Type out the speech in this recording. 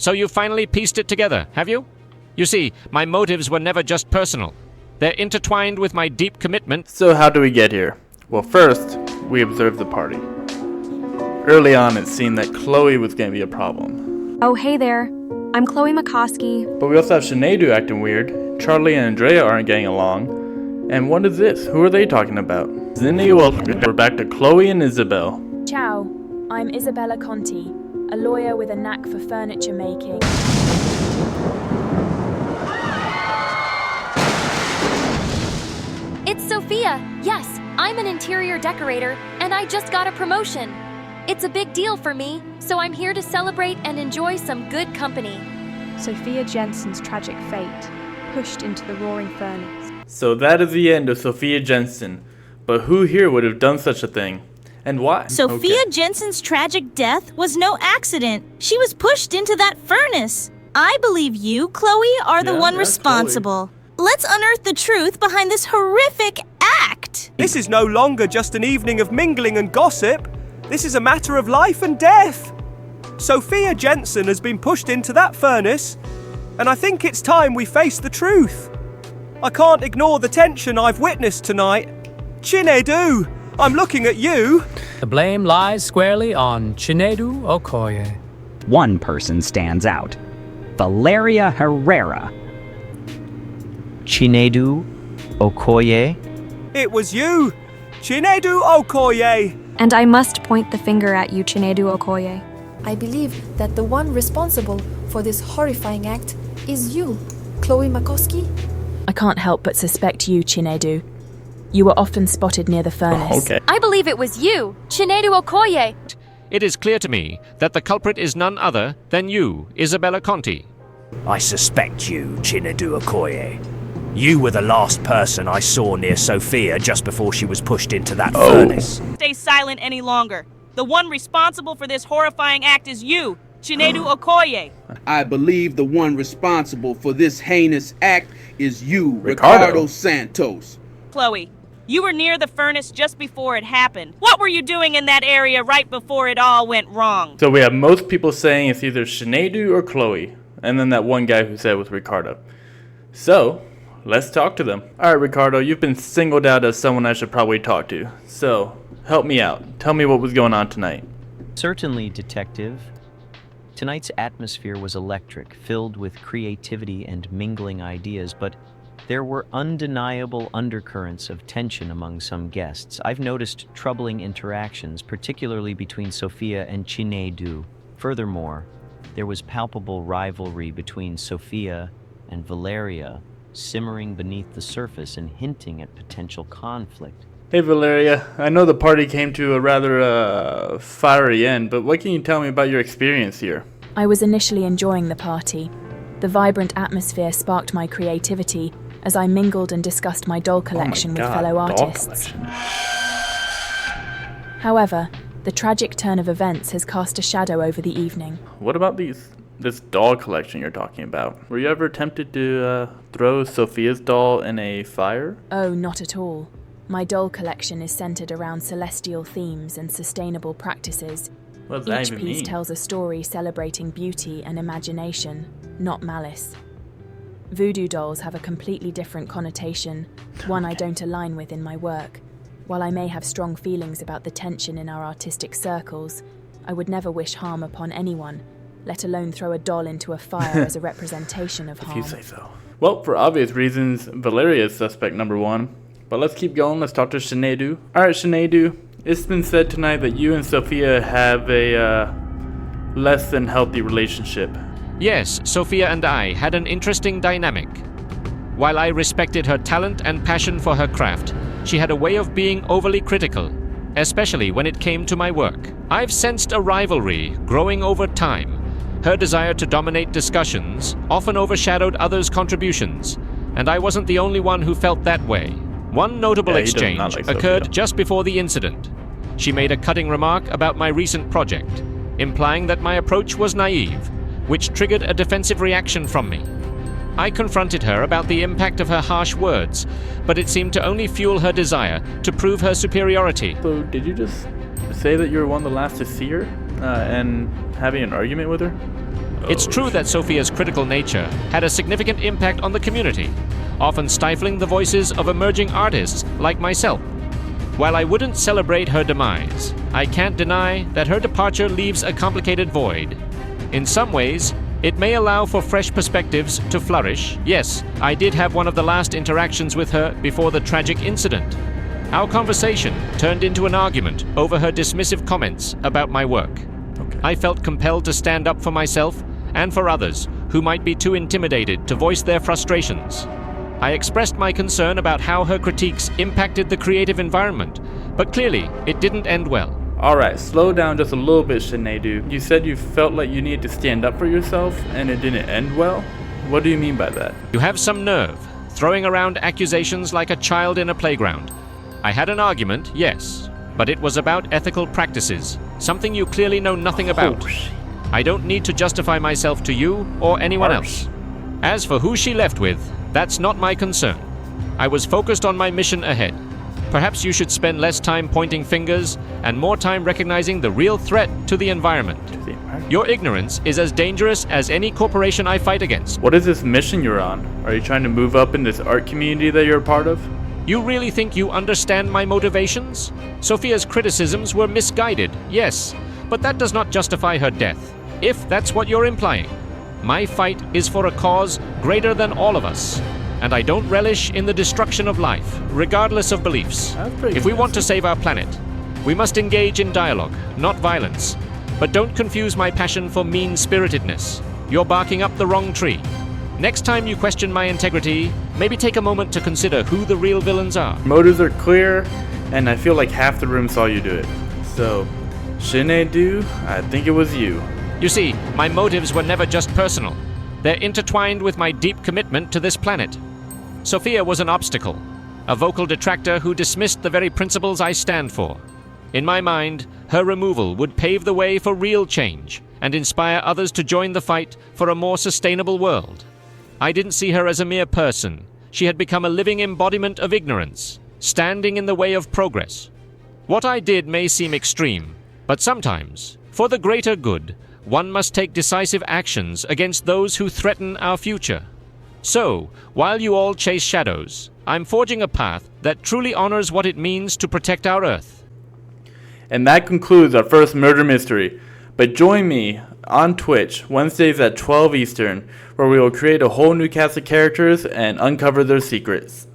So you finally pieced it together, have you? You see, my motives were never just personal. They're intertwined with my deep commitment. So how do we get here? Well, first, we observed the party. Early on, it seemed that Chloe was going to be a problem. Oh, hey there. I'm Chloe McCoskey. But we also have Sineadu acting weird, Charlie and Andrea aren't getting along, and what is this? Who are they talking about? Zinni, well, we're back to Chloe and Isabel. Ciao, I'm Isabella Conti, a lawyer with a knack for furniture making. It's Sophia. Yes, I'm an interior decorator, and I just got a promotion. It's a big deal for me, so I'm here to celebrate and enjoy some good company. Sophia Jensen's tragic fate, pushed into the roaring furnace. So that is the end of Sophia Jensen. But who here would have done such a thing? And why? Sophia Jensen's tragic death was no accident. She was pushed into that furnace. I believe you, Chloe, are the one responsible. Chloe. Let's unearth the truth behind this horrific act. This is no longer just an evening of mingling and gossip. This is a matter of life and death. Sophia Jensen has been pushed into that furnace, and I think it's time we face the truth. I can't ignore the tension I've witnessed tonight. Chinedu, I'm looking at you. The blame lies squarely on Chinedu Okoye. One person stands out. Valeria Herrera. Chinedu Okoye? It was you, Chinedu Okoye. And I must point the finger at you, Chinedu Okoye. I believe that the one responsible for this horrifying act is you, Chloe McCoskey. I can't help but suspect you, Chinedu. You were often spotted near the furnace. Okay. I believe it was you, Chinedu Okoye. It is clear to me that the culprit is none other than you, Isabella Conti. I suspect you, Chinedu Okoye. You were the last person I saw near Sophia just before she was pushed into that furnace. Stay silent any longer. The one responsible for this horrifying act is you, Chinedu Okoye. I believe the one responsible for this heinous act is you, Ricardo Santos. Chloe, you were near the furnace just before it happened. What were you doing in that area right before it all went wrong? So we have most people saying it's either Sineadu or Chloe, and then that one guy who said it was Ricardo. So, let's talk to them. Alright, Ricardo, you've been singled out as someone I should probably talk to. So, help me out. Tell me what was going on tonight. Certainly, Detective. Tonight's atmosphere was electric, filled with creativity and mingling ideas, but there were undeniable undercurrents of tension among some guests. I've noticed troubling interactions, particularly between Sophia and Chinedu. Furthermore, there was palpable rivalry between Sophia and Valeria, simmering beneath the surface and hinting at potential conflict. Hey Valeria, I know the party came to a rather fiery end, but what can you tell me about your experience here? I was initially enjoying the party. The vibrant atmosphere sparked my creativity as I mingled and discussed my doll collection with fellow artists. However, the tragic turn of events has cast a shadow over the evening. What about this doll collection you're talking about? Were you ever tempted to throw Sophia's doll in a fire? Oh, not at all. My doll collection is centered around celestial themes and sustainable practices. What does that Each even piece mean? tells a story celebrating beauty and imagination, not malice. Voodoo dolls have a completely different connotation, one I don't align with in my work. While I may have strong feelings about the tension in our artistic circles, I would never wish harm upon anyone, let alone throw a doll into a fire as a representation of harm. If you say so. Well, for obvious reasons, Valeria is suspect number one. But let's keep going. Let's talk to Sineadu. Alright, Sineadu. It's been said tonight that you and Sophia have a less than healthy relationship. Yes, Sophia and I had an interesting dynamic. While I respected her talent and passion for her craft, she had a way of being overly critical, especially when it came to my work. I've sensed a rivalry growing over time. Her desire to dominate discussions often overshadowed others' contributions, and I wasn't the only one who felt that way. One notable exchange occurred just before the incident. She made a cutting remark about my recent project, implying that my approach was naive, which triggered a defensive reaction from me. I confronted her about the impact of her harsh words, but it seemed to only fuel her desire to prove her superiority. So did you just say that you were one of the last to see her and having an argument with her? It's true that Sophia's critical nature had a significant impact on the community, often stifling the voices of emerging artists like myself. While I wouldn't celebrate her demise, I can't deny that her departure leaves a complicated void. In some ways, it may allow for fresh perspectives to flourish. Yes, I did have one of the last interactions with her before the tragic incident. Our conversation turned into an argument over her dismissive comments about my work. I felt compelled to stand up for myself and for others who might be too intimidated to voice their frustrations. I expressed my concern about how her critiques impacted the creative environment, but clearly it didn't end well. Alright, slow down just a little bit, Sinedu. You said you felt like you needed to stand up for yourself and it didn't end well? What do you mean by that? You have some nerve, throwing around accusations like a child in a playground. I had an argument, yes, but it was about ethical practices, something you clearly know nothing about. I don't need to justify myself to you or anyone else. As for who she left with, that's not my concern. I was focused on my mission ahead. Perhaps you should spend less time pointing fingers and more time recognizing the real threat to the environment. Your ignorance is as dangerous as any corporation I fight against. What is this mission you're on? Are you trying to move up in this art community that you're a part of? You really think you understand my motivations? Sophia's criticisms were misguided, yes, but that does not justify her death, if that's what you're implying. My fight is for a cause greater than all of us, and I don't relish in the destruction of life, regardless of beliefs. If we want to save our planet, we must engage in dialogue, not violence. But don't confuse my passion for mean-spiritedness. You're barking up the wrong tree. Next time you question my integrity, maybe take a moment to consider who the real villains are. Motives are clear, and I feel like half the room saw you do it. So, Sinedu, I think it was you. You see, my motives were never just personal. They're intertwined with my deep commitment to this planet. Sophia was an obstacle, a vocal detractor who dismissed the very principles I stand for. In my mind, her removal would pave the way for real change and inspire others to join the fight for a more sustainable world. I didn't see her as a mere person. She had become a living embodiment of ignorance, standing in the way of progress. What I did may seem extreme, but sometimes, for the greater good, one must take decisive actions against those who threaten our future. So, while you all chase shadows, I'm forging a path that truly honors what it means to protect our Earth. And that concludes our first murder mystery. But join me on Twitch Wednesdays at 12 Eastern, where we will create a whole new cast of characters and uncover their secrets.